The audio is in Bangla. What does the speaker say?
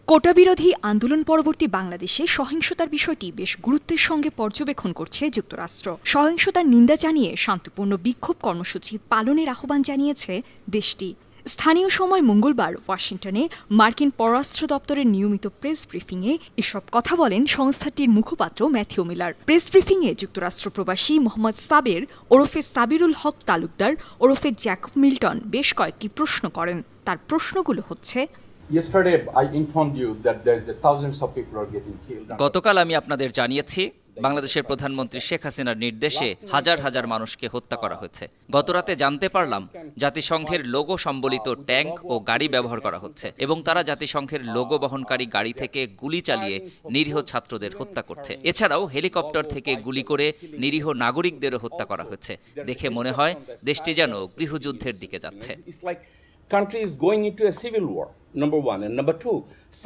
কোটা বিরোধী আন্দোলন পরবর্তী বাংলাদেশে সহিংসতার বিষয়টি বেশ গুরুত্বের সঙ্গে পর্যবেক্ষণ করছে যুক্তরাষ্ট্র। সহিংসতার নিন্দা জানিয়ে শান্তিপূর্ণ বিক্ষোভ কর্মসূচি পালনের আহ্বান জানিয়েছে দেশটি। স্থানীয় সময় মঙ্গলবার ওয়াশিংটনে মার্কিন পররাষ্ট্র দপ্তরের নিয়মিত প্রেস ব্রিফিংয়ে এসব কথা বলেন সংস্থাটির মুখপাত্র ম্যাথিউ মিলার। প্রেস ব্রিফিংয়ে যুক্তরাষ্ট্র প্রবাসী মোহাম্মদ সাবের ওরফে সাবিরুল হক তালুকদার ওরফে জ্যাকব মিল্টন বেশ কয়েকটি প্রশ্ন করেন। তার প্রশ্নগুলো হচ্ছে: গতকাল আমি আপনাদের জানিয়েছি বাংলাদেশের প্রধানমন্ত্রী শেখ হাসিনার নির্দেশে হাজার হাজার মানুষকে হত্যা করা হয়েছে। গতরাতে জানতে পারলাম জাতিসংঘের লোগো সম্বলিত ট্যাঙ্ক ও গাড়ি ব্যবহার করা হচ্ছে এবং তারা জাতিসংঘের লোগো বহনকারী গাড়ি থেকে গুলি চালিয়ে নিরীহ ছাত্রদের হত্যা করছে। এছাড়াও হেলিকপ্টার থেকে গুলি করে নিরীহ নাগরিকদেরও হত্যা করা হয়েছে। দেখে মনে হয় দেশটি যেন গৃহযুদ্ধের দিকে যাচ্ছে। Country is going into a civil war, number one, and number two.